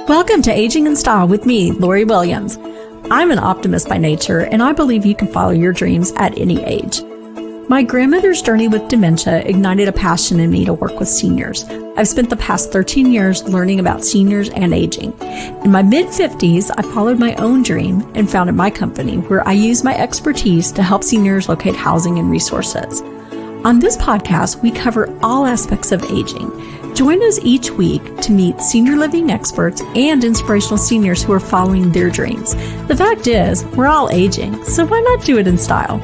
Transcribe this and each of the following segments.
Welcome to Aging in Style with me, Lori Williams. I'm an optimist by nature, and I believe you can follow your dreams at any age. My grandmother's journey with dementia ignited a passion in me to work with seniors. I've spent the past 13 years learning about seniors and aging. In my mid-50s, I followed my own dream and founded my company, where I use my expertise to help seniors locate housing and resources. On this podcast, we cover all aspects of aging. Join us each week to meet senior living experts and inspirational seniors who are following their dreams. The fact is, we're all aging, so why not do it in style?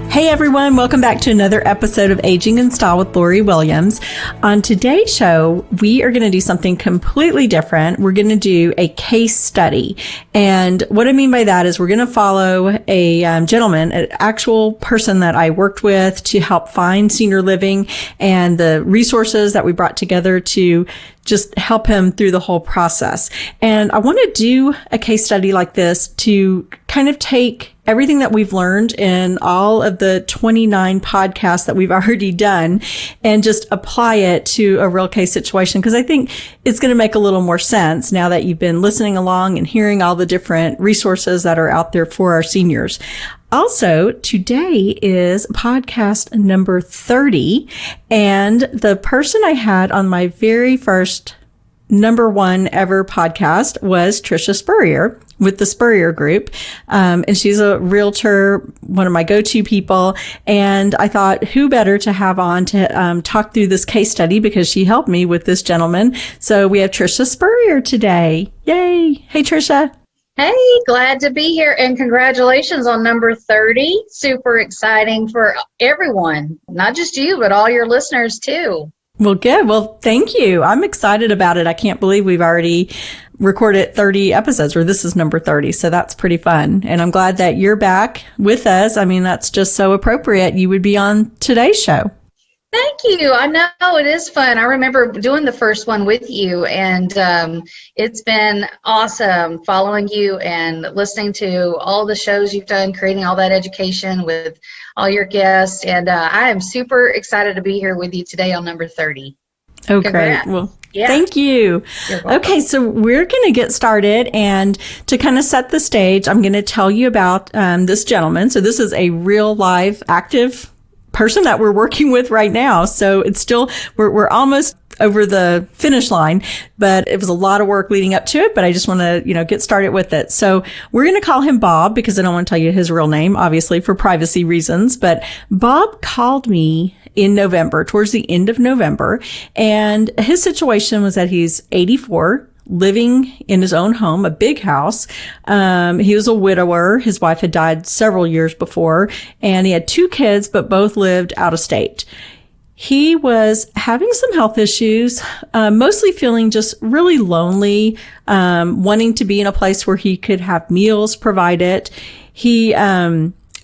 Hey everyone, welcome back to another episode of Aging in Style with Lori Williams. On today's show, we are going to do something completely different. We're going to do a case study. And what I mean by that is we're going to follow a gentleman, an actual person that I worked with to help find senior living and the resources that we brought together to just help him through the whole process. And I want to do a case study like this to kind of take everything that we've learned in all of the 29 podcasts that we've already done and just apply it to a real case situation. Because I think it's going to make a little more sense now that you've been listening along and hearing all the different resources that are out there for our seniors. Also, today is podcast number 30, and the person I had on my very first number one ever podcast was Trisha Spurrier with the Spurrier Group. And she's a realtor, one of my go-to people. And I thought, who better to have on to talk through this case study, because she helped me with this gentleman. So we have Trisha Spurrier today. Yay. Hey, Trisha. Hey, glad to be here, and congratulations on number 30. Super exciting for everyone, not just you, but all your listeners too. Well, good. Well, thank you. I'm excited about it. I can't believe we've already recorded 30 episodes, or this is number 30. So that's pretty fun. And I'm glad that you're back with us. I mean, that's just so appropriate. You would be on today's show. Thank you. I know it is fun. I remember doing the first one with you, and it's been awesome following you and listening to all the shows you've done, creating all that education with all your guests. And I am super excited to be here with you today on number 30. Oh, great. Well, yeah. Thank you. Okay, so we're going to get started. And to kind of set the stage, I'm going to tell you about this gentleman. So this is a real live active person that we're working with right now. So it's still, we're almost over the finish line, but it was a lot of work leading up to it, but I just want to, get started with it. So we're going to call him Bob, because I don't want to tell you his real name, obviously for privacy reasons, but Bob called me in November, towards the end of November. And his situation was that he's 84, living in his own home, a big house. He was a widower. His wife had died several years before, and he had 2 kids, but both lived out of state. He was having some health issues, mostly feeling just really lonely, wanting to be in a place where he could have meals provided. He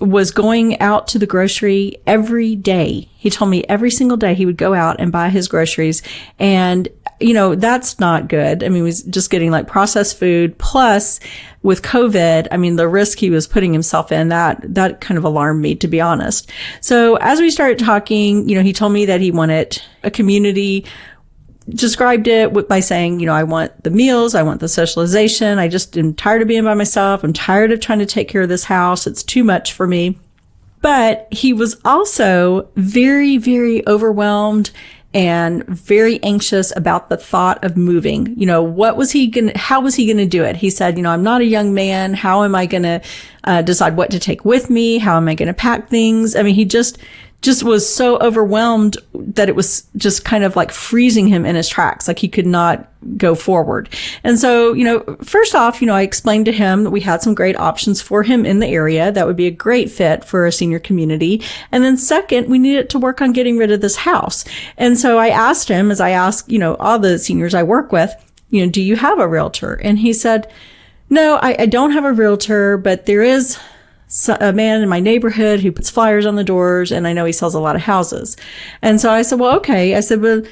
was going out to the grocery every day. He told me every single day he would go out and buy his groceries. And, that's not good. I mean, he was just getting like processed food. Plus, with COVID, I mean, the risk he was putting himself in, that kind of alarmed me, to be honest. So as we started talking, he told me that he wanted a community, described it by saying, I want the meals, I want the socialization. I just am tired of being by myself. I'm tired of trying to take care of this house. It's too much for me. But he was also very, very overwhelmed and very anxious about the thought of moving. How was he going to do it? He said, I'm not a young man. How am I going to decide what to take with me? How am I going to pack things? I mean, he just was so overwhelmed that it was just kind of like freezing him in his tracks. Like he could not go forward. And so, first off, I explained to him that we had some great options for him in the area that would be a great fit for a senior community. And then second, we needed to work on getting rid of this house. And so I asked him, as I ask, all the seniors I work with, do you have a realtor? And he said, no, I don't have a realtor, but there is a man in my neighborhood who puts flyers on the doors, and I know he sells a lot of houses. And so I said, well, okay. I said, well,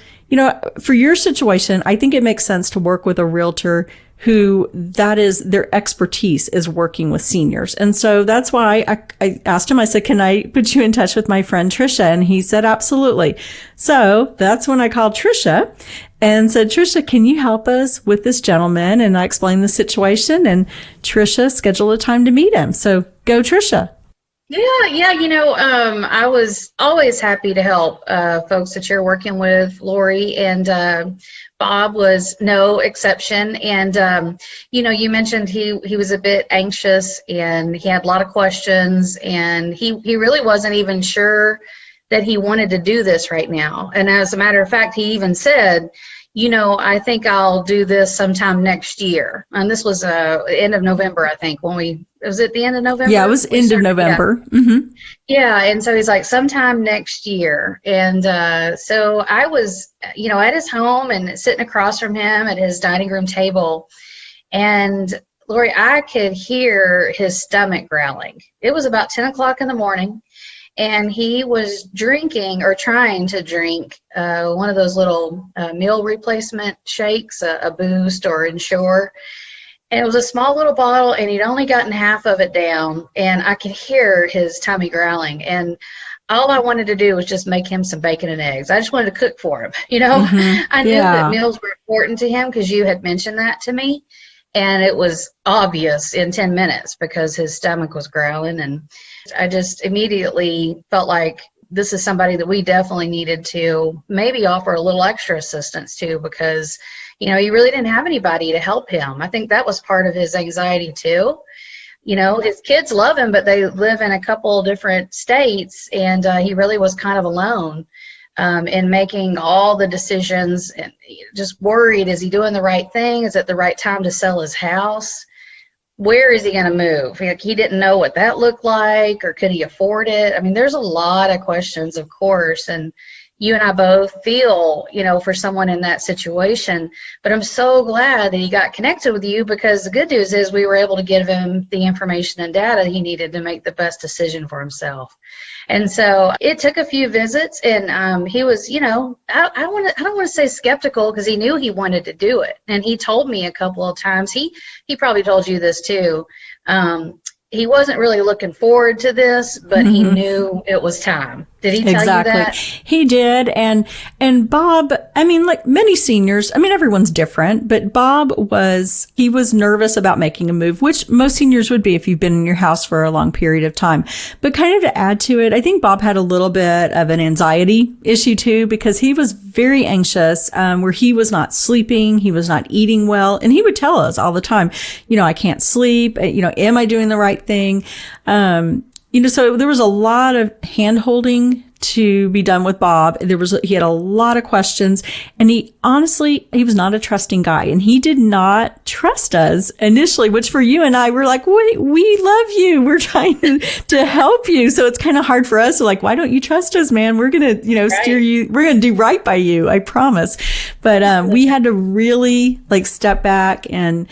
for your situation, I think it makes sense to work with a realtor who that is their expertise is working with seniors. And so that's why I asked him, I said, can I put you in touch with my friend Tricia? And he said, absolutely. So that's when I called Tricia and said, Tricia, can you help us with this gentleman? And I explained the situation, and Tricia scheduled a time to meet him. So go, Tricia. Yeah. I was always happy to help folks that you're working with, Lori, and Bob was no exception. And, you mentioned he was a bit anxious and he had a lot of questions, and he really wasn't even sure that he wanted to do this right now. And as a matter of fact, he even said, I think I'll do this sometime next year. And this was end of November, I think, was it the end of November? Yeah, it was end of November. Yeah. Mm-hmm. Yeah, and so he's like, sometime next year. And so I was, at his home and sitting across from him at his dining room table. And Lori, I could hear his stomach growling. It was about 10 o'clock in the morning. And he was drinking or trying to drink one of those little meal replacement shakes, a Boost or Ensure. And it was a small little bottle, and he'd only gotten half of it down. And I could hear his tummy growling. And all I wanted to do was just make him some bacon and eggs. I just wanted to cook for him. Mm-hmm. I knew that meals were important to him because you had mentioned that to me. And it was obvious in 10 minutes because his stomach was growling. And I just immediately felt like this is somebody that we definitely needed to maybe offer a little extra assistance to, because, he really didn't have anybody to help him. I think that was part of his anxiety too. His kids love him, but they live in a couple different states, and he really was kind of alone in making all the decisions, and just worried, is he doing the right thing? Is it the right time to sell his house? Where is he going to move? Like, he didn't know what that looked like, or could he afford it? I mean, there's a lot of questions, of course, and you and I both feel, for someone in that situation. But I'm so glad that he got connected with you, because the good news is we were able to give him the information and data he needed to make the best decision for himself. And so it took a few visits, and he was, I don't want to say skeptical, because he knew he wanted to do it. And he told me a couple of times, he probably told you this too. He wasn't really looking forward to this, but he knew it was time. Did he tell you that? He did. And Bob, like many seniors, everyone's different, but Bob was nervous about making a move, which most seniors would be if you've been in your house for a long period of time. But kind of to add to it, I think Bob had a little bit of an anxiety issue too, because he was very anxious, where he was not sleeping, he was not eating well. And he would tell us all the time, I can't sleep, am I doing the right thing? So there was a lot of hand holding to be done with Bob. He had a lot of questions, and he was not a trusting guy, and he did not trust us initially, which for you and I, we're like, wait, we love you. We're trying to help you. So it's kind of hard for us to like, why don't you trust us, man? We're going to, steer you. We're going to do right by you. I promise. But, we had to really like step back and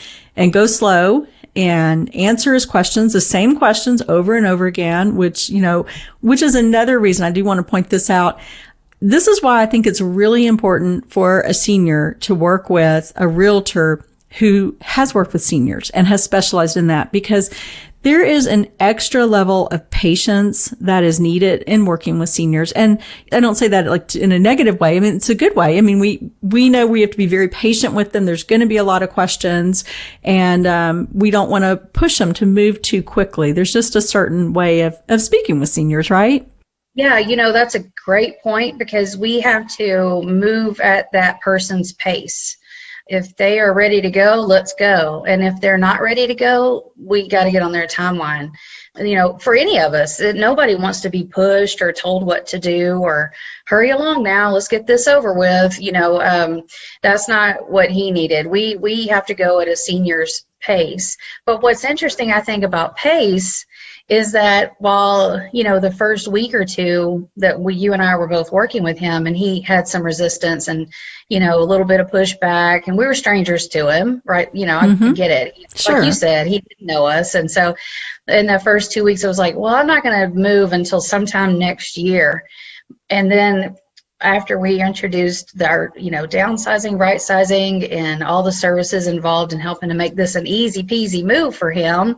go slow and answer his questions, the same questions over and over again, which is another reason I do want to point this out. This is why I think it's really important for a senior to work with a realtor who has worked with seniors and has specialized in that, because there is an extra level of patience that is needed in working with seniors. And I don't say that like in a negative way. It's a good way. We know we have to be very patient with them. There's going to be a lot of questions, and we don't want to push them to move too quickly. There's just a certain way of speaking with seniors, right? Yeah, that's a great point, because we have to move at that person's pace. If they are ready to go, let's go. And if they're not ready to go, we got to get on their timeline. For any of us, nobody wants to be pushed or told what to do or hurry along now, let's get this over with. That's not what he needed. We have to go at a senior's pace. But what's interesting, I think, about pace is that while, the first week or two that you and I were both working with him, and he had some resistance and, a little bit of pushback, and we were strangers to him, right? I get it. Sure. Like you said, he didn't know us. And so in the first 2 weeks, I was like, well, I'm not going to move until sometime next year. And then after we introduced our, downsizing, right sizing, and all the services involved in helping to make this an easy peasy move for him,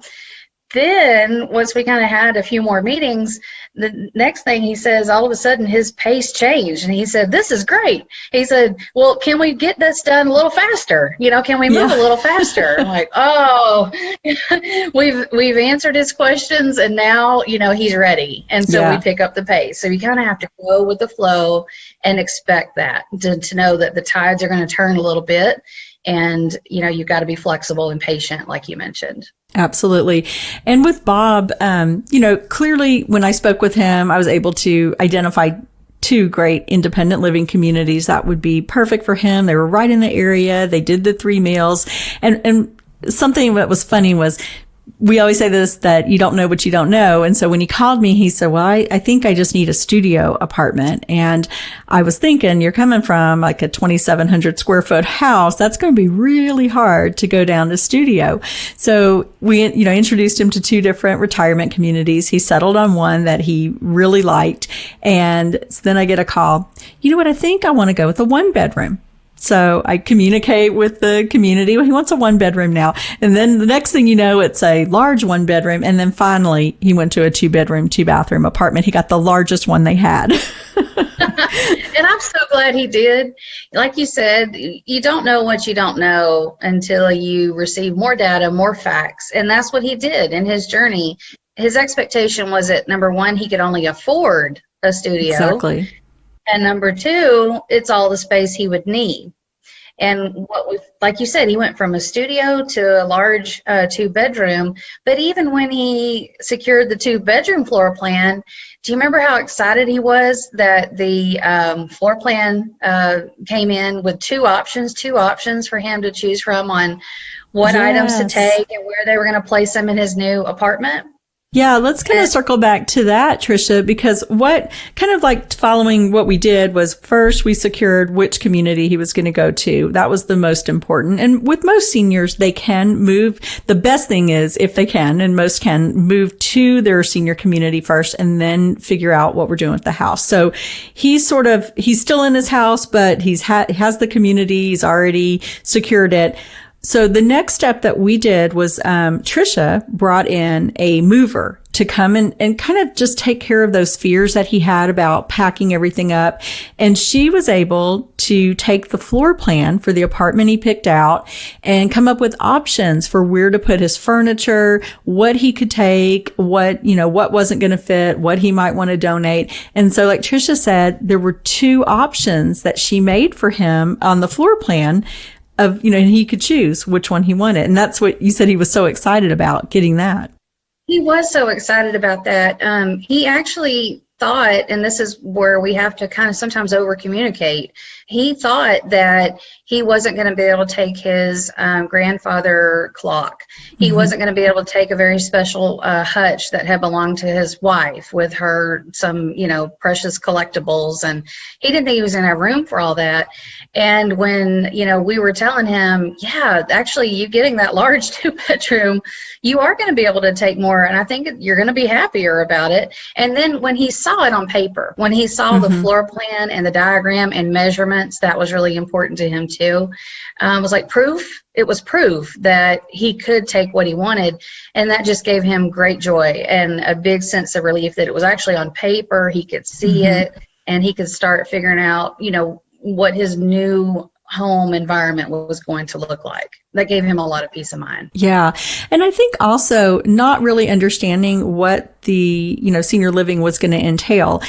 then once we kind of had a few more meetings, the next thing he says, all of a sudden his pace changed, and he said, "This is great." He said, "Well, can we get this done a little faster? Can we move a little faster?" I'm like, "Oh, we've answered his questions, and now he's ready." And so we pick up the pace. So you kind of have to go with the flow and expect that to know that the tides are going to turn a little bit. And, you've got to be flexible and patient, like you mentioned. Absolutely. And with Bob, clearly when I spoke with him, I was able to identify 2 great independent living communities that would be perfect for him. They were right in the area. They did the 3 meals. And something that was funny was, we always say this, that you don't know what you don't know. And so when he called me, he said, "Well, I think I just need a studio apartment." And I was thinking, you're coming from like a 2,700 square foot house. That's going to be really hard to go down to studio. So we, introduced him to 2 different retirement communities. He settled on one that he really liked. And so then I get a call. "You know what? I think I want to go with a 1-bedroom. So I communicate with the community. Well, he wants a 1-bedroom now. And then the next thing you know, it's a large 1-bedroom. And then finally, he went to a 2-bedroom, 2-bathroom apartment. He got the largest one they had. And I'm so glad he did. Like you said, you don't know what you don't know until you receive more data, more facts. And that's what he did in his journey. His expectation was that, number 1, he could only afford a studio. Exactly. And number 2, it's all the space he would need. And like you said, he went from a studio to a large 2-bedroom. But even when he secured the 2-bedroom floor plan, do you remember how excited he was that the floor plan came in with 2 options for him to choose from on what items to take and where they were going to place them in his new apartment? Yeah, let's kind of circle back to that, Tricia, because what kind of like following what we did was, first we secured which community he was going to go to. That was the most important. And with most seniors, they can move. The best thing is, if they can, and most can, move to their senior community first and then figure out what we're doing with the house. So he's still in his house, but he has the community. He's already secured it. So the next step that we did was Tricia brought in a mover to come and kind of just take care of those fears that he had about packing everything up. And she was able to take the floor plan for the apartment he picked out and come up with options for where to put his furniture, what he could take, what wasn't going to fit, what he might want to donate. And so like Tricia said, there were 2 options that she made for him on the floor plan of, and he could choose which one he wanted. And that's what you said he was so excited about, getting that. He was so excited about that. He actually thought, and this is where we have to kind of sometimes over communicate, he thought that he wasn't going to be able to take his grandfather clock. He wasn't going to be able to take a very special hutch that had belonged to his wife with her some, precious collectibles. And he didn't think he was going to have room for all that. And when, we were telling him, yeah, actually you getting that large 2-bedroom, you are going to be able to take more. And I think you're going to be happier about it. And then when he saw it on paper, when he saw the floor plan and the diagram and measurements, that was really important to him too. It was like proof. It was proof that he could take what he wanted. And that just gave him great joy and a big sense of relief that it was actually on paper. He could see it and he could start figuring out, what his new home environment was going to look like. That gave him a lot of peace of mind. Yeah. And I think also not really understanding what the, senior living was going to entail.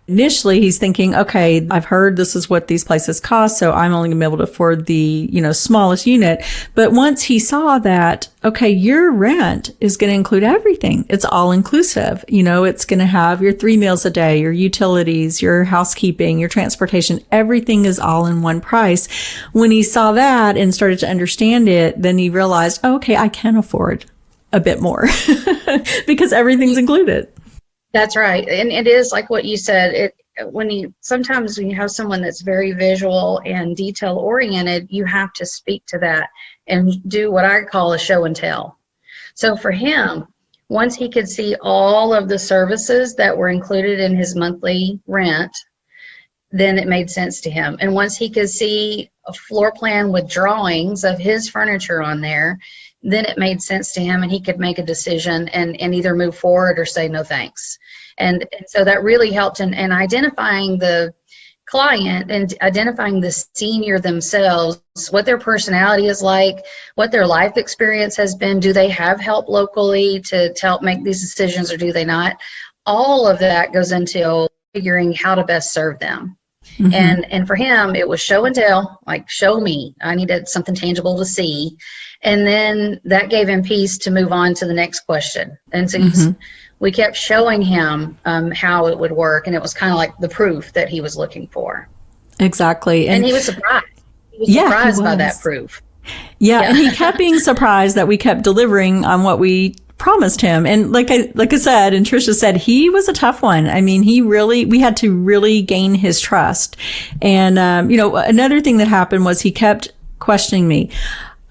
Initially, he's thinking, okay, I've heard this is what these places cost, so I'm only going to be able to afford the, smallest unit. But once he saw that, okay, your rent is going to include everything. It's all inclusive. It's going to have your 3 meals a day, your utilities, your housekeeping, your transportation. Everything is all in one price. When he saw that and started to understand it, then he realized, okay, I can afford a bit more because everything's included. That's right. And it is like what you said, sometimes when you have someone that's very visual and detail oriented, you have to speak to that and do what I call a show and tell. So for him, once he could see all of the services that were included in his monthly rent, then it made sense to him. And once he could see a floor plan with drawings of his furniture on there, then it made sense to him, and he could make a decision and either move forward or say no thanks. And so that really helped in identifying the client and identifying the senior themselves, what their personality is like, what their life experience has been. Do they have help locally to help make these decisions, or do they not? All of that goes into figuring how to best serve them. Mm-hmm. And for him, it was show and tell, like, show me. I needed something tangible to see. And then that gave him peace to move on to the next question. And so we kept showing him how it would work. And it was kind of like the proof that he was looking for. Exactly. And he was surprised. He was surprised by that proof. Yeah. And he kept being surprised that we kept delivering on what we promised him. And like I said, and Tricia said, he was a tough one. I mean, we had to really gain his trust. And, another thing that happened was he kept questioning me.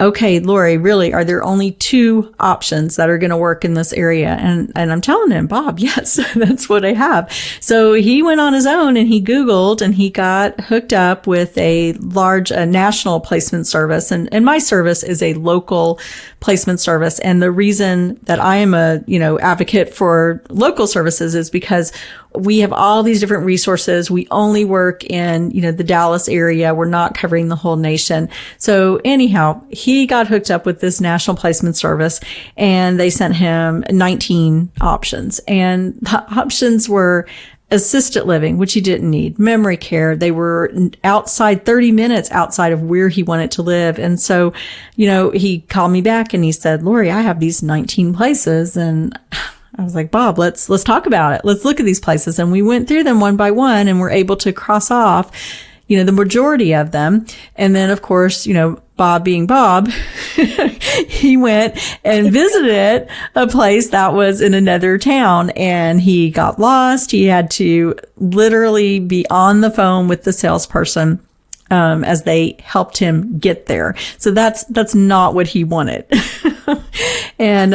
Okay, Lori, really, are there only 2 options that are going to work in this area? And I'm telling him, Bob, yes, that's what I have. So he went on his own and he Googled and he got hooked up with a large national placement service. And my service is a local placement service. And the reason that I am a, advocate for local services is because we have all these different resources. We only work in, the Dallas area. We're not covering the whole nation. So anyhow, he got hooked up with this national placement service and they sent him 19 options. And the options were assisted living, which he didn't need, memory care. They were outside, 30 minutes outside of where he wanted to live. And so, he called me back and he said, Lori, I have these 19 places. And I was like, Bob, let's talk about it. Let's look at these places. And we went through them one by one and were able to cross off, the majority of them. And then, of course, Bob being Bob, he went and visited a place that was in another town and he got lost. He had to literally be on the phone with the salesperson as they helped him get there. So that's not what he wanted. And,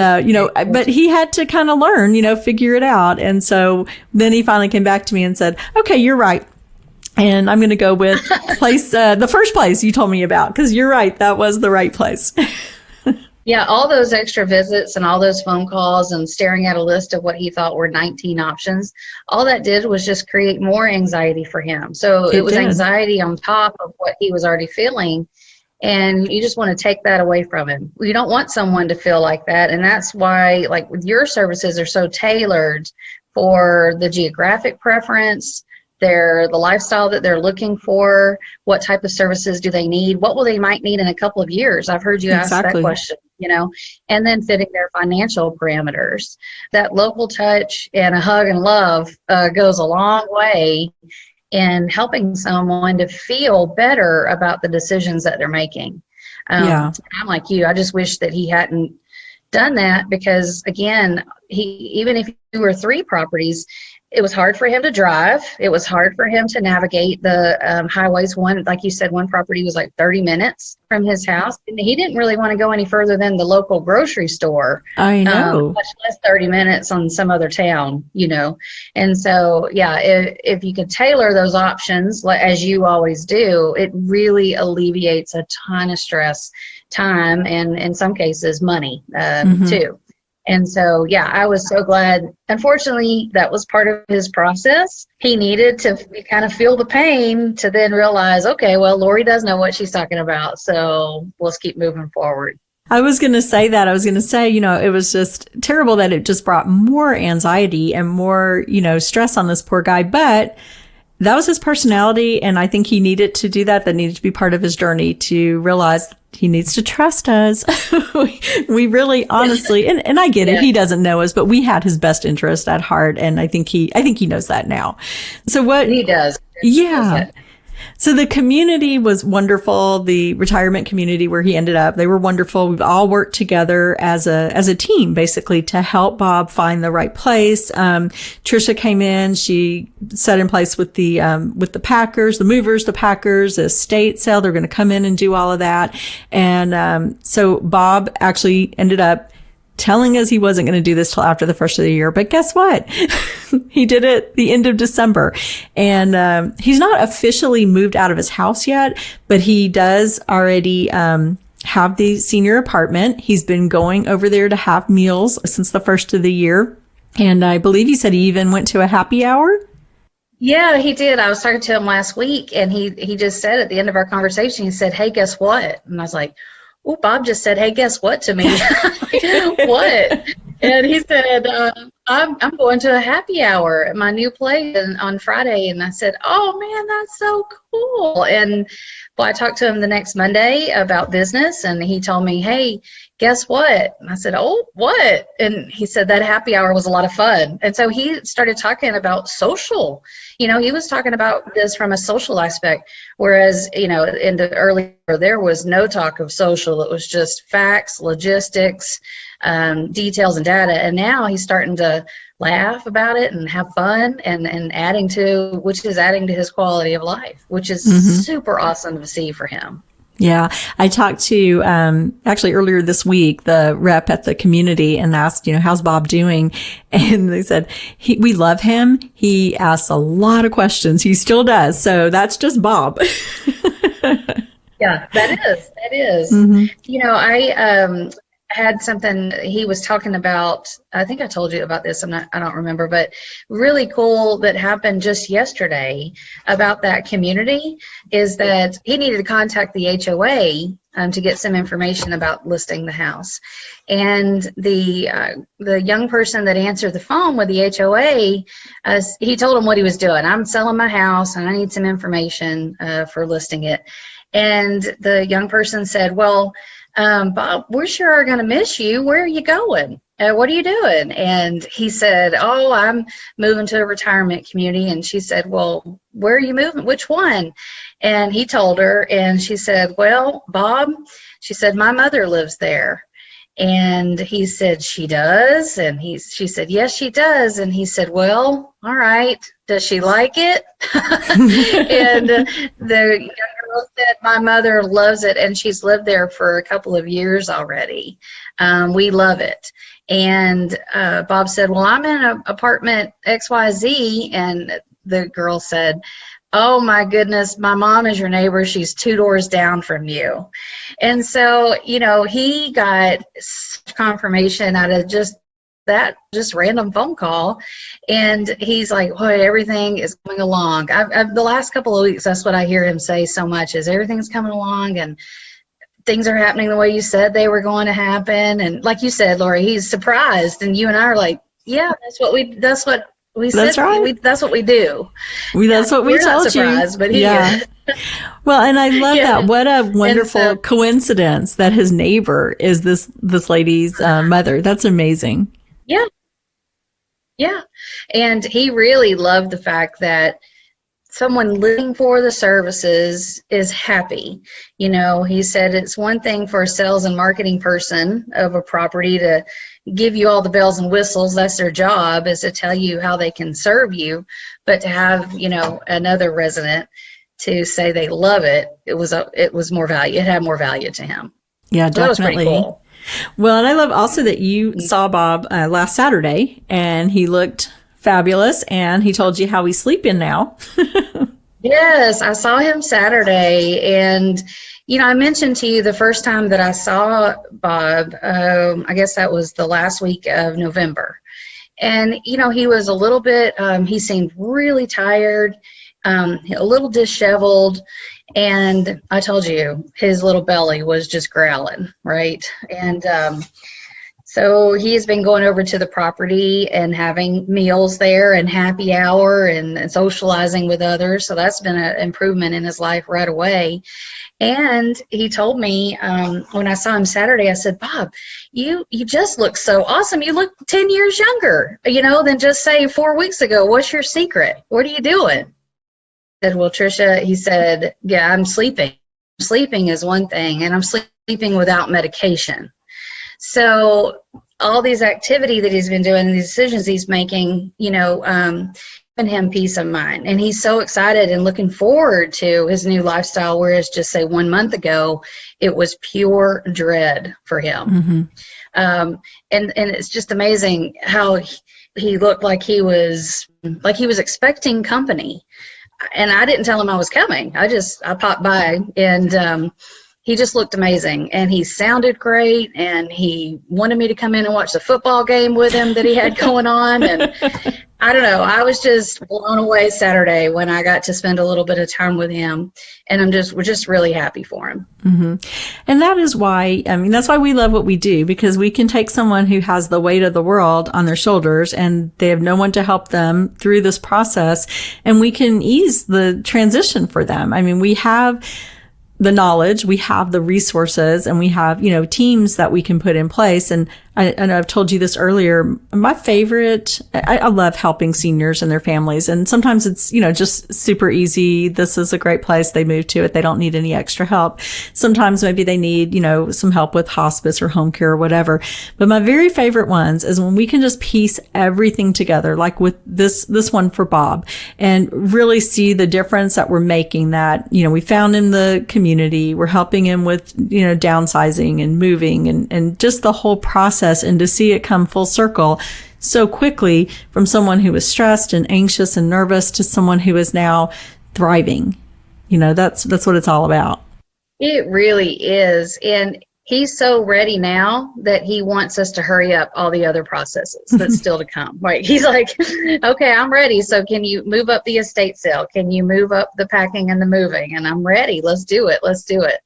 but he had to kind of learn, figure it out. And so then he finally came back to me and said, okay, you're right. And I'm going to go with the first place you told me about, because you're right. That was the right place. Yeah, all those extra visits and all those phone calls and staring at a list of what he thought were 19 options, all that did was just create more anxiety for him. So it was anxiety on top of what he was already feeling. And you just want to take that away from him. You don't want someone to feel like that. And that's why, like, with your services are so tailored for the geographic preference, the lifestyle that they're looking for, what type of services do they need, what will they might need in a couple of years. I've heard you ask that question, and then fitting their financial parameters. That local touch and a hug and love goes a long way in helping someone to feel better about the decisions that they're making. I'm like you. I just wish that he hadn't done that because, again, even if you were 3 properties, it was hard for him to drive. It was hard for him to navigate the highways. One, like you said, one property was like 30 minutes from his house. And he didn't really want to go any further than the local grocery store. I know. Much less 30 minutes on some other town, And so, if you could tailor those options, as you always do, it really alleviates a ton of stress, time, and in some cases, money too. And so, I was so glad. Unfortunately, that was part of his process. He needed to kind of feel the pain to then realize, okay, well, Lori does know what she's talking about. So let's keep moving forward. I was going to say that. I was going to say, it was just terrible that it just brought more anxiety and more, stress on this poor guy. But that was his personality. And I think he needed to do that. That needed to be part of his journey to realize he needs to trust us. We really, honestly, and I get it. He doesn't know us, but we had his best interest at heart. And I think he knows that now. So what he does. Yeah. So the community was wonderful. The retirement community where he ended up, they were wonderful. We've all worked together as a team, basically, to help Bob find the right place. Tricia came in. She set in place with the packers, the movers, the packers, the estate sale. They're going to come in and do all of that. And, so Bob actually ended up telling us he wasn't going to do this till after the first of the year. But guess what? He did it the end of December. And he's not officially moved out of his house yet, but he does already have the senior apartment. He's been going over there to have meals since the first of the year. And I believe he said he even went to a happy hour. Yeah, he did. I was talking to him last week, and he just said at the end of our conversation, he said, "Hey, guess what?" And I was like, "Oh, Bob just said, 'Hey, guess what?' to me." What? And he said, I'm going to a happy hour at my new place on Friday. And I said, "Oh man, that's so cool." And well, I talked to him the next Monday about business, and he told me, "Hey, guess what?" And I said, "Oh, what?" And he said that happy hour was a lot of fun. And so he started talking about social. He was talking about this from a social aspect, whereas, in the earlier, there was no talk of social. It was just facts, logistics, details, and data. And now he's starting to laugh about it and have fun and adding to his quality of life, which is super awesome to see for him. Yeah. I talked to, actually earlier this week, the rep at the community and asked, how's Bob doing? And they said, we love him. He asks a lot of questions. He still does. So that's just Bob. Yeah, that is. Mm-hmm. I had something he was talking about. I think I told you about this. I don't remember, but really cool that happened just yesterday about that community is that he needed to contact the HOA to get some information about listing the house. And the young person that answered the phone with the HOA, he told him what he was doing. "I'm selling my house and I need some information for listing it." And the young person said, "Well, Bob, we sure are going to miss you. Where are you going? What are you doing?" And he said, "Oh, I'm moving to a retirement community." And she said, "Well, where are you moving? Which one?" And he told her, and she said, "Well, Bob," she said, "my mother lives there." And he said, "She does?" And she said, "Yes, she does." And he said, "Well, all right. Does she like it?" And the young girl said, "My mother loves it, and she's lived there for a couple of years already. We love it." And Bob said, "Well, I'm in an apartment XYZ." And the girl said, "Oh my goodness, my mom is your neighbor. She's 2 doors down from you." And so, he got confirmation out of just random phone call. And he's like, "Boy, everything is coming along." I've the last couple of weeks, that's what I hear him say so much is everything's coming along and things are happening the way you said they were going to happen. And like you said, Lori, he's surprised. And you and I are like, yeah, that's what we That's said. right. That's what we do. That's what we told you. But he is. Well, and I love that. What a wonderful coincidence that his neighbor is this lady's mother. That's amazing. Yeah. Yeah. And he really loved the fact that someone looking for the services is happy. He said it's one thing for a sales and marketing person of a property to give you all the bells and whistles. That's their job, is to tell you how they can serve you. But to have, another resident to say they love it, it was more value. It had more value to him. Yeah, so definitely. That was pretty cool. Well, and I love also that you saw Bob last Saturday, and he looked fabulous, and he told you how he's sleeping now. Yes, I saw him Saturday, and I mentioned to you the first time that I saw Bob, I guess that was the last week of November. And, he was a little bit, he seemed really tired, a little disheveled. And I told you, his little belly was just growling, right? And so he's been going over to the property and having meals there and happy hour and socializing with others. So that's been an improvement in his life right away. And he told me when I saw him Saturday, I said, "Bob, you just look so awesome. You look 10 years younger, than just say 4 weeks ago. What's your secret? What are you doing?" I said, "Well, Tricia," he said, "yeah, I'm sleeping. Sleeping is one thing, and I'm sleeping without medication." So all these activity that he's been doing, these decisions he's making, him peace of mind. And he's so excited and looking forward to his new lifestyle, whereas just say 1 month ago, it was pure dread for him. Mm-hmm. And it's just amazing how he looked like he was expecting company. And I didn't tell him I was coming. I popped by, and he just looked amazing, and he sounded great, and he wanted me to come in and watch the football game with him that he had going on. And I don't know, I was just blown away Saturday when I got to spend a little bit of time with him, and we're just really happy for him. Mm-hmm. And that is why, that's why we love what we do, because we can take someone who has the weight of the world on their shoulders and they have no one to help them through this process, and we can ease the transition for them. We have the knowledge, we have the resources, and we have, teams that we can put in place. And I've told you this earlier, my favorite, I love helping seniors and their families. And sometimes it's, just super easy. This is a great place. They move to it. They don't need any extra help. Sometimes maybe they need, some help with hospice or home care or whatever. But my very favorite ones is when we can just piece everything together, like with this one for Bob, and really see the difference that we're making, that, we found in the community. We're helping him with, downsizing and moving and just the whole process, and to see it come full circle so quickly from someone who was stressed and anxious and nervous to someone who is now thriving. That's what it's all about. It really is. And he's so ready now that he wants us to hurry up all the other processes that's still to come. Right? He's like, okay, I'm ready. So can you move up the estate sale? Can you move up the packing and the moving? And I'm ready. Let's do it.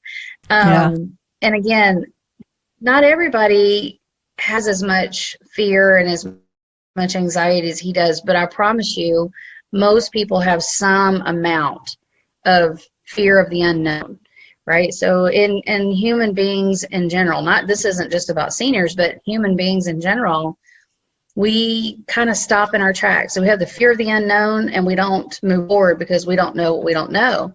And again, not everybody has as much fear and as much anxiety as he does, but I promise you, most people have some amount of fear of the unknown, right? So in human beings in general, this isn't just about seniors, but human beings in general, we kind of stop in our tracks. So we have the fear of the unknown, and we don't move forward because we don't know what we don't know.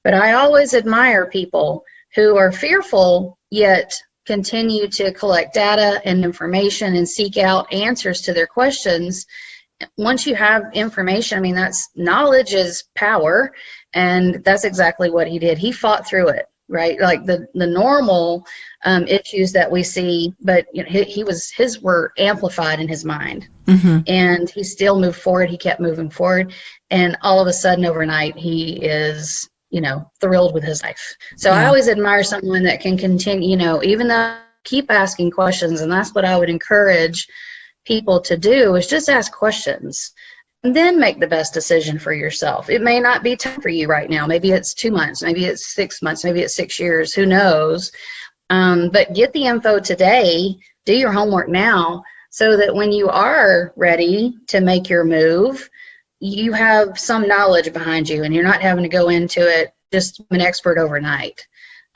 But I always admire people who are fearful yet continue to collect data and information and seek out answers to their questions. Once you have information, that's knowledge is power, and that's exactly what he did. He fought through it, right? Like the normal issues that we see, but his were amplified in his mind, and he still moved forward. He kept moving forward, and all of a sudden, overnight, he is thrilled with his life. So I always admire someone that can continue, even though keep asking questions. And that's what I would encourage people to do, is just ask questions and then make the best decision for yourself. It may not be time for you right now. Maybe it's 2 months, maybe it's 6 months, maybe it's 6 years, who knows? But get the info today, do your homework now, so that when you are ready to make your move, you have some knowledge behind you, and you're not having to go into it just an expert overnight.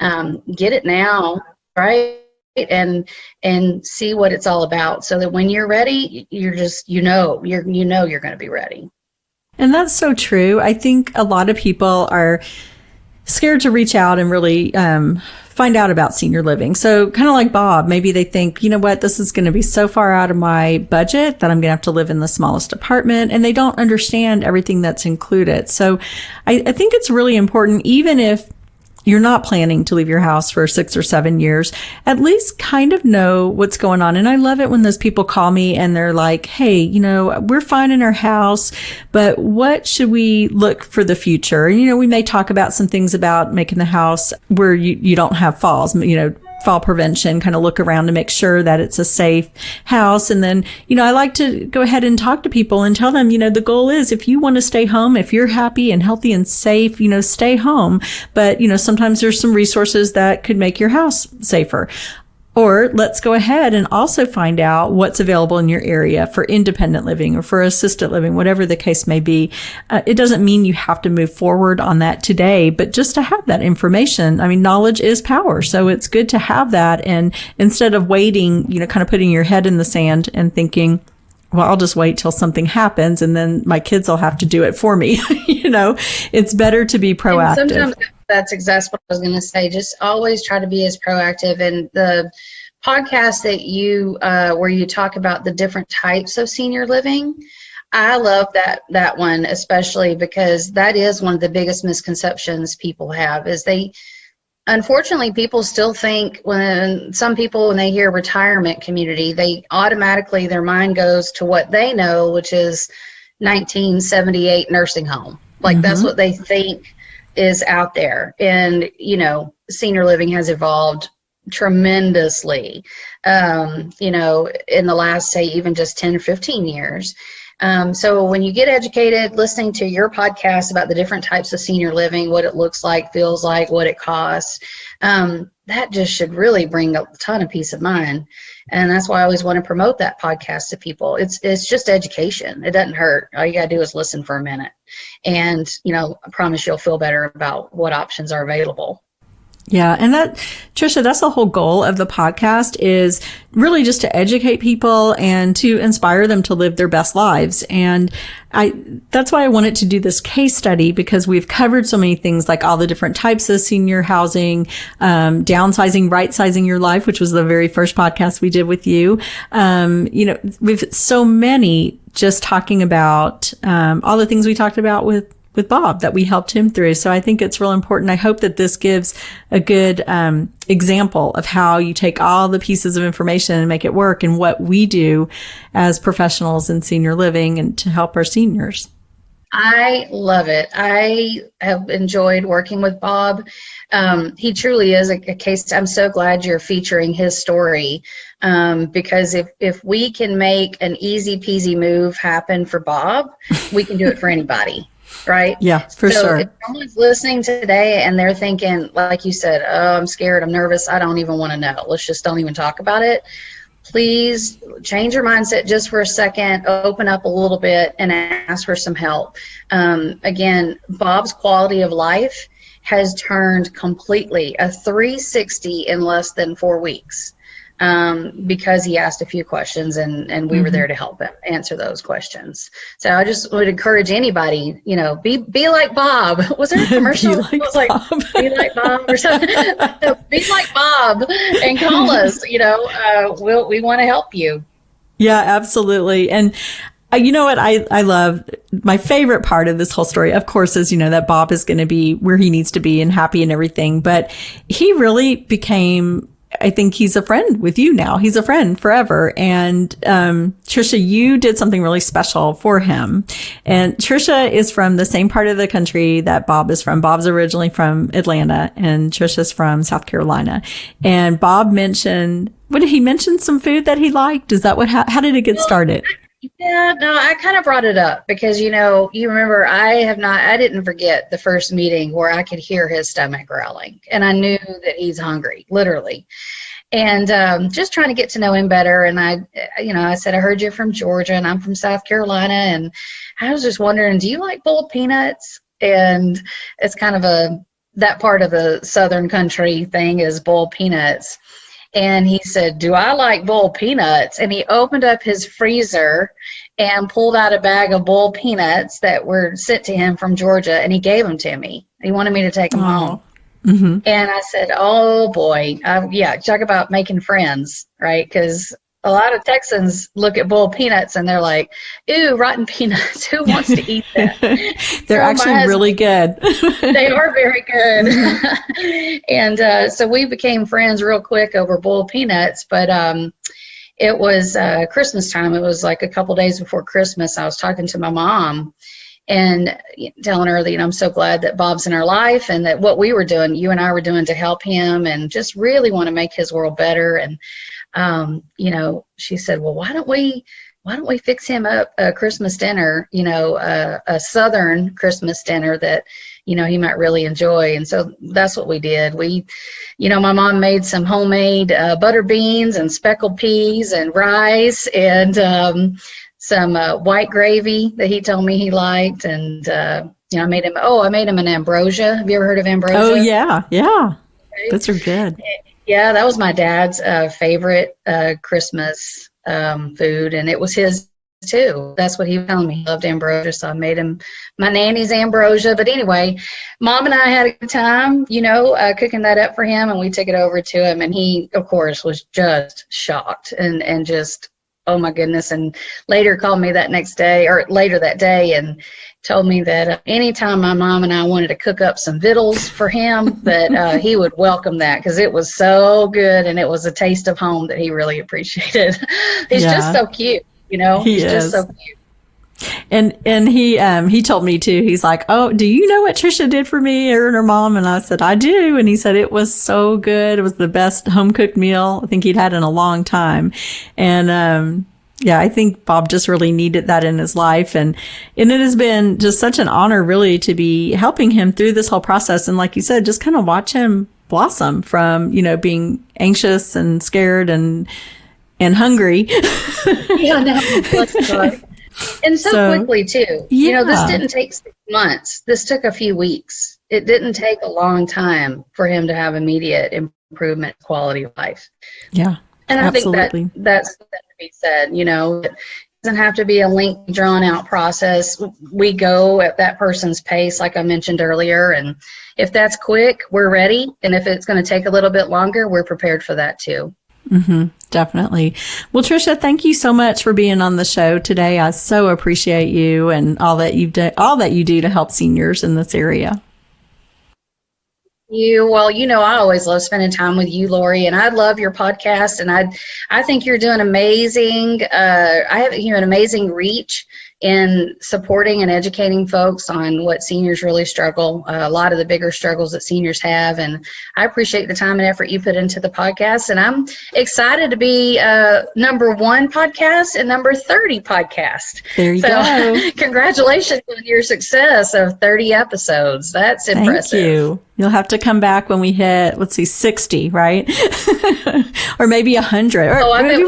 Get it now, right? And see what it's all about, so that when you're ready, you're just, you're going to be ready. And that's so true. I think a lot of people are scared to reach out and really find out about senior living. So kind of like Bob, maybe they think, this is going to be so far out of my budget that I'm going to have to live in the smallest apartment, and they don't understand everything that's included. So I think it's really important, even if you're not planning to leave your house for 6 or 7 years, at least kind of know what's going on. And I love it when those people call me and they're like, hey, we're fine in our house, but what should we look for the future? And, we may talk about some things about making the house where you don't have falls, fall prevention, kind of look around to make sure that it's a safe house. And then, I like to go ahead and talk to people and tell them, the goal is, if you want to stay home, if you're happy and healthy and safe, stay home. But, sometimes there's some resources that could make your house safer. Or let's go ahead and also find out what's available in your area for independent living or for assisted living, whatever the case may be. It doesn't mean you have to move forward on that today, but just to have that information. Knowledge is power. So it's good to have that. And instead of waiting, kind of putting your head in the sand and thinking, well, I'll just wait till something happens and then my kids will have to do it for me. It's better to be proactive. And sometimes that's exactly what I was going to say. Just always try to be as proactive. And the podcast that where you talk about the different types of senior living, I love that one, especially because that is one of the biggest misconceptions people have is unfortunately, people still think when they hear retirement community, they automatically, their mind goes to what they know, which is 1978 nursing home. Like that's what they think is out there. And, senior living has evolved tremendously, in the last, say, even just 10 or 15 years. So when you get educated, listening to your podcast about the different types of senior living, what it looks like, feels like, what it costs, that just should really bring a ton of peace of mind. And that's why I always want to promote that podcast to people. It's just education. It doesn't hurt. All you got to do is listen for a minute. And, I promise you'll feel better about what options are available. Yeah. And Tricia, that's the whole goal of the podcast, is really just to educate people and to inspire them to live their best lives. And that's why I wanted to do this case study, because we've covered so many things, like all the different types of senior housing, downsizing, right-sizing your life, which was the very first podcast we did with you. We've so many, just talking about, all the things we talked about with Bob that we helped him through. So I think it's real important. I hope that this gives a good example of how you take all the pieces of information and make it work, and what we do as professionals in senior living and to help our seniors. I love it. I have enjoyed working with Bob. He truly is a case. I'm so glad you're featuring his story, because if we can make an easy peasy move happen for Bob, we can do it for anybody. Right? Yeah, for sure. If someone's listening today and they're thinking, like you said, oh, I'm scared, I'm nervous, I don't even want to know, let's just don't even talk about it. Please change your mindset just for a second, open up a little bit and ask for some help. Again, Bob's quality of life has turned completely a 360 in less than 4 weeks. Because he asked a few questions and we were there to help him answer those questions. So I just would encourage anybody, be like Bob. Was there a commercial? Be like Bob. Be like Bob or something. Be like Bob and call us, we want to help you. Yeah, absolutely. And you know what I love? My favorite part of this whole story, of course, is, that Bob is going to be where he needs to be and happy and everything. But he really became, I think he's a friend with you now. He's a friend forever. And Tricia, you did something really special for him. And Tricia is from the same part of the country that Bob is from. Bob's originally from Atlanta and Tricia's from South Carolina. And Bob mentioned, what did he mention? Some food that he liked? Is that how did it get started? Yeah, no, I kind of brought it up because, you remember I didn't forget the first meeting where I could hear his stomach growling and I knew that he's hungry, literally. And just trying to get to know him better. And I said, I heard you're from Georgia and I'm from South Carolina. And I was just wondering, do you like boiled peanuts? And it's kind of that part of the Southern country thing is boiled peanuts. And he said, do I like boiled peanuts? And he opened up his freezer and pulled out a bag of boiled peanuts that were sent to him from Georgia, and he gave them to me. He wanted me to take them home. Mm-hmm. And I said, oh, boy. Talk about making friends, right? Because a lot of Texans look at boiled peanuts and they're like, ew, rotten peanuts. Who wants to eat that? They're actually really good. They are very good. And so we became friends real quick over boiled peanuts. But it was Christmas time. It was like a couple days before Christmas. I was talking to my mom and telling her that, I'm so glad that Bob's in our life and that what we were doing, you and I were doing to help him and just really want to make his world better. And she said, well, why don't we fix him up a Christmas dinner, a Southern Christmas dinner that, he might really enjoy. And so that's what we did. My mom made some homemade butter beans and speckled peas and rice and some white gravy that he told me he liked. And, I made him an ambrosia. Have you ever heard of ambrosia? Oh, yeah. Yeah. Okay. Those are good. Yeah, that was my dad's favorite Christmas food, and it was his too. That's what he was telling me. He loved ambrosia, so I made him my nanny's ambrosia. But anyway, Mom and I had a good time, cooking that up for him, and we took it over to him, and he, of course, was just shocked and just oh my goodness. And later called me that next day or later that day and told me that anytime my mom and I wanted to cook up some victuals for him, that he would welcome that because it was so good and it was a taste of home that he really appreciated. He's just so cute, you know. He's just so cute. And he told me too, he's like, oh, do you know what Tricia did for me, her and her mom? And I said, I do. And he said, it was so good. It was the best home cooked meal I think he'd had in a long time. And, yeah, I think Bob just really needed that in his life. And it has been just such an honor really to be helping him through this whole process. And like you said, just kind of watch him blossom from, you know, being anxious and scared and hungry. Yeah, no, bless God. And so quickly too. Yeah. You know, this didn't take 6 months. This took a few weeks. It didn't take a long time for him to have immediate improvement in quality of life. Yeah. And I think that's something to be said, you know. It doesn't have to be a lengthy, drawn-out process. We go at that person's pace, like I mentioned earlier, and if that's quick, we're ready. And if it's going to take a little bit longer, we're prepared for that too. Mm-hmm, definitely. Well, Tricia, thank you so much for being on the show today. I so appreciate you and all that you do to help seniors in this area. Well, you know, I always love spending time with you, Lori, and I love your podcast, and I think you're doing amazing. I have an amazing reach in supporting and educating folks on what seniors really struggle, a lot of the bigger struggles that seniors have, and I appreciate the time and effort you put into the podcast, and I'm excited to be number 1 podcast and number 30 podcast. There you go. Congratulations on your success of 30 episodes. That's impressive. Thank you. You'll have to come back when we hit, 60, right? Or maybe 100. Or maybe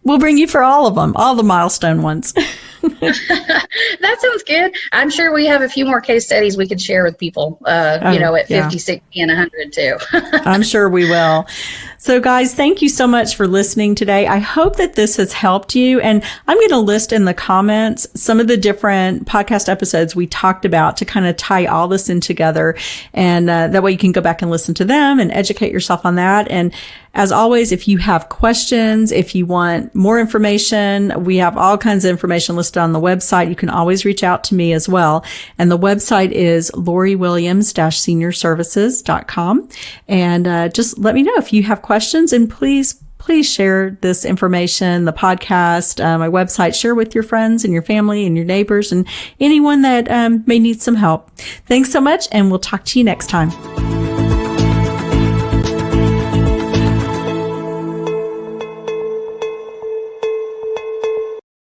we'll bring you for all of them, all the milestone ones. That sounds good. I'm sure we have a few more case studies we could share with people, at 50, 60, and 100 too. I'm sure we will. So guys, thank you so much for listening today. I hope that this has helped you. And I'm going to list in the comments some of the different podcast episodes we talked about to kind of tie all this in together. And that way you can go back and listen to them and educate yourself on that. And as always, if you have questions, if you want more information, we have all kinds of information listed on the website. You can always reach out to me as well. And the website is loriwilliams-seniorservices.com. And just let me know if you have questions, and please share this information, the podcast, my website, share with your friends and your family and your neighbors and anyone that may need some help. Thanks so much, and we'll talk to you next time.